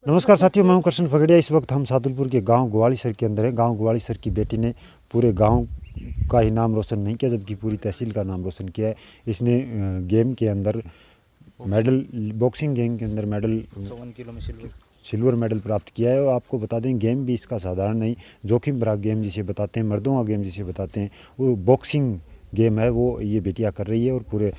नमस्कार साथियों, मैं हूं कृष्ण पगड़िया। इस वक्त हम सादुलपुर के गांव ग्वालीसर के अंदर हैं। गांव ग्वालीसर की बेटी ने पूरे गांव का ही नाम रोशन नहीं किया, जबकि पूरी तहसील का नाम रोशन किया है। इसने गेम के अंदर मेडल, बॉक्सिंग गेम के अंदर मेडल 54 किलो में सिल्वर मेडल प्राप्त किया है। और आपको बता दें, गेम भी इसका साधारण नहीं, जोखिम भरा गेम जिसे बताते हैं, मर्दों का गेम जिसे बताते हैं, वो बॉक्सिंग गेम है, वो ये बेटियाँ कर रही है। और पूरे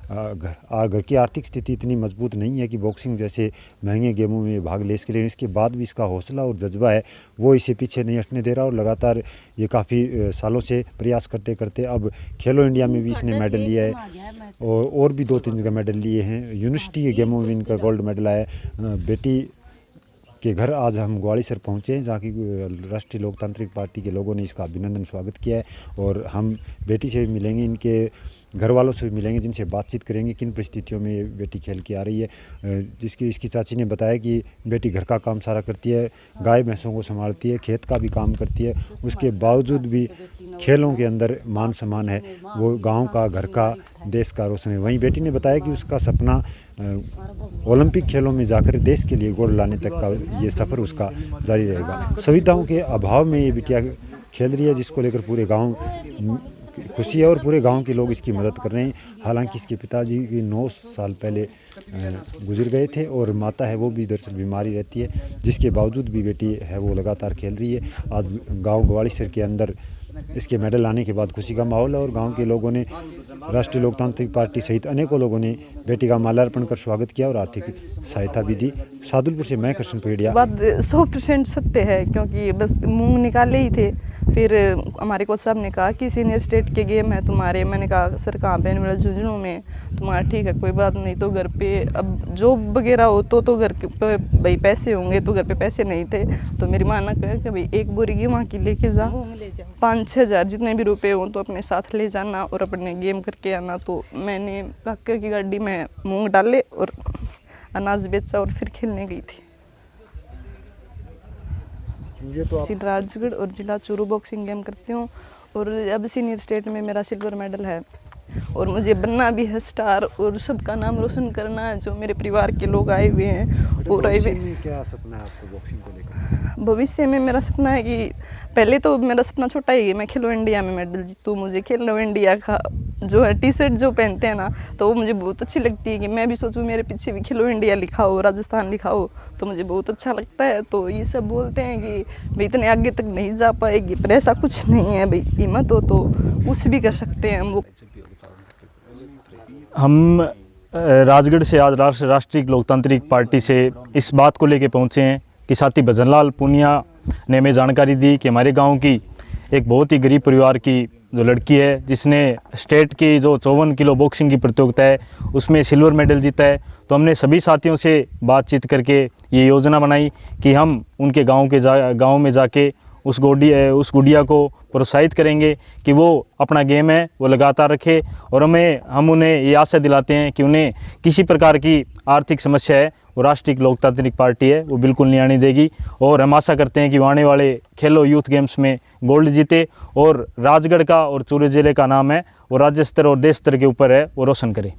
घर की आर्थिक स्थिति इतनी मजबूत नहीं है कि बॉक्सिंग जैसे महंगे गेमों में भाग ले सके, लेकिन इसके बाद भी इसका हौसला और जज्बा है, वो इसे पीछे नहीं हटने दे रहा। और लगातार ये काफ़ी सालों से प्रयास करते करते अब खेलो इंडिया में भी इसने मेडल लिया है और भी 2-3 जगह मेडल लिए हैं। यूनिवर्सिटी के गेमों में इनका गोल्ड मेडल आया है। बेटी के घर आज हम ग्वालीसर पहुँचे हैं, जहाँ की राष्ट्रीय लोकतांत्रिक पार्टी के लोगों ने इसका अभिनंदन स्वागत किया है। और हम बेटी से भी मिलेंगे, इनके घर वालों से भी मिलेंगे, जिनसे बातचीत करेंगे किन परिस्थितियों में ये बेटी खेल के आ रही है। इसकी चाची ने बताया कि बेटी घर का काम सारा करती है, गाय भैंसों को संभालती है, खेत का भी काम करती है, उसके बावजूद भी खेलों के अंदर मान सम्मान है, वो गाँव का, घर का, देश का रोशन है। वहीं बेटी ने बताया कि उसका सपना ओलंपिक खेलों में जाकर देश के लिए गोल्ड लाने तक का ये सफ़र उसका जारी रहेगा। सुविधाओं के अभाव में ये बिटिया खेल रही है, जिसको लेकर पूरे गांव खुशी है और पूरे गांव के लोग इसकी मदद कर रहे हैं। हालांकि इसके पिताजी भी 9 साल पहले गुजर गए थे और माता है वो भी दरअसल बीमारी रहती है, जिसके बावजूद भी बेटी है वो लगातार खेल रही है। आज गाँव ग्वालीसर के अंदर इसके मेडल आने के बाद खुशी का माहौल है और गांव के लोगों ने, राष्ट्रीय लोकतांत्रिक पार्टी सहित अनेकों लोगों ने बेटी का माल्यार्पण कर स्वागत किया और आर्थिक सहायता भी दी। सादुलपुर से मैं कृष्ण पगड़िया। बात 100% सत्य है, क्योंकि बस मुंह निकाले ही थे। फिर हमारे कोच साहब ने कहा कि सीनियर स्टेट के गेम है तुम्हारे। मैंने कहा सर कहाँ पे? मेरा झुंझुनू में। तुम्हारा ठीक है, कोई बात नहीं। तो घर पे अब जॉब वगैरह हो तो घर पे भाई पैसे होंगे, तो घर पे पैसे नहीं थे। तो मेरी माँ ने कहा कि भाई एक बोरी गेहूं की लेके जा, 5-6 हज़ार जितने भी रुपए हों तो अपने साथ ले जाना और अपने गेम करके आना। तो मैंने काका की गाड़ी में मूँग डाले और अनाज बेचा और फिर खेलने गई थी। तो राजगढ़ और जिला चूरू बॉक्सिंग गेम करती हूँ और अब सीनियर स्टेट में मेरा सिल्वर मेडल है और मुझे बनना भी है स्टार और सबका नाम रोशन करना है, जो मेरे परिवार के लोग आए हुए हैं। और क्या सपना है आपको बॉक्सिंग को लेकर? भविष्य में मेरा सपना है कि पहले तो मेरा सपना छोटा ही है, मैं खेलो इंडिया में मेडल जीतूँ। मुझे खेलो इंडिया का जो है टी-शर्ट जो पहनते हैं ना, तो वो मुझे बहुत अच्छी लगती है कि मैं भी सोचूं मेरे पीछे भी खेलो इंडिया लिखा हो, राजस्थान लिखा हो, तो मुझे बहुत अच्छा लगता है। तो ये सब बोलते हैं कि भाई इतने आगे तक नहीं जा पाएगी, पर ऐसा कुछ नहीं है भाई, हिम्मत हो तो कुछ भी कर सकते हैं हम राजगढ़ से आज राष्ट्रीय लोकतांत्रिक पार्टी से इस बात को लेके पहुँचे हैं कि साथी भजनलाल पूनिया ने हमें जानकारी दी कि हमारे गांव की एक बहुत ही गरीब परिवार की जो लड़की है, जिसने स्टेट की जो 54 किलो बॉक्सिंग की प्रतियोगिता है उसमें सिल्वर मेडल जीता है। तो हमने सभी साथियों से बातचीत करके ये योजना बनाई कि हम उनके गांव में जाके उस गुड़िया को प्रोत्साहित करेंगे कि वो अपना गेम है वो लगातार रखे। और हम उन्हें ये आशा दिलाते हैं कि उन्हें किसी प्रकार की आर्थिक समस्या है वो राष्ट्रीय लोकतांत्रिक पार्टी है वो बिल्कुल नहीं आने देगी। और हम आशा करते हैं कि वो आने वाले खेलो यूथ गेम्स में गोल्ड जीते और राजगढ़ का और चूरू जिले का नाम है वो राज्य स्तर और देश स्तर के ऊपर है वो रोशन करे।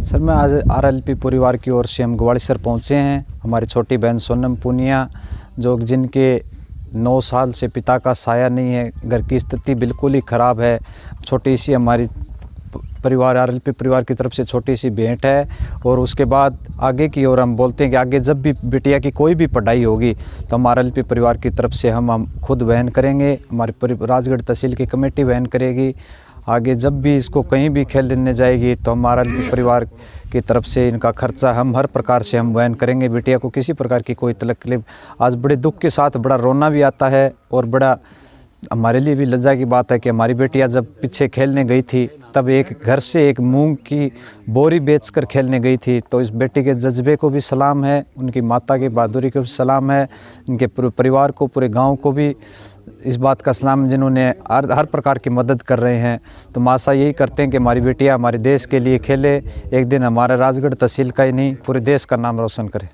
सर, मैं आज RLP परिवार की ओर से हम ग्वालीसर पहुँचे हैं। हमारी छोटी बहन सोनम पूनिया, जो जिनके 9 साल से पिता का साया नहीं है, घर की स्थिति बिल्कुल ही ख़राब है। छोटी सी हमारी परिवार RLP परिवार की तरफ से छोटी सी भेंट है। और उसके बाद आगे की ओर हम बोलते हैं कि आगे जब भी बिटिया की कोई भी पढ़ाई होगी तो हम RLP परिवार की तरफ से हम खुद वहन करेंगे, हमारी राजगढ़ तहसील की कमेटी वहन करेगी। आगे जब भी इसको कहीं भी खेलने जाएगी तो हम RLP परिवार की तरफ से इनका खर्चा हम हर प्रकार से हम वहन करेंगे। बिटिया को किसी प्रकार की कोई तकलीफ, आज बड़े दुख के साथ बड़ा रोना भी आता है और बड़ा हमारे लिए भी लज्जा की बात है कि हमारी बेटियां जब पीछे खेलने गई थी तब एक घर से एक मूंग की बोरी बेचकर खेलने गई थी। तो इस बेटी के जज्बे को भी सलाम है, उनकी माता की बहादुरी को भी सलाम है, इनके पूरे परिवार को, पूरे गांव को भी इस बात का सलाम, जिन्होंने हर प्रकार की मदद कर रहे हैं। तो हम आशा यही करते हैं कि हमारी बेटियां हमारे देश के लिए खेले, एक दिन हमारे राजगढ़ तहसील का ही नहीं पूरे देश का नाम रोशन करे।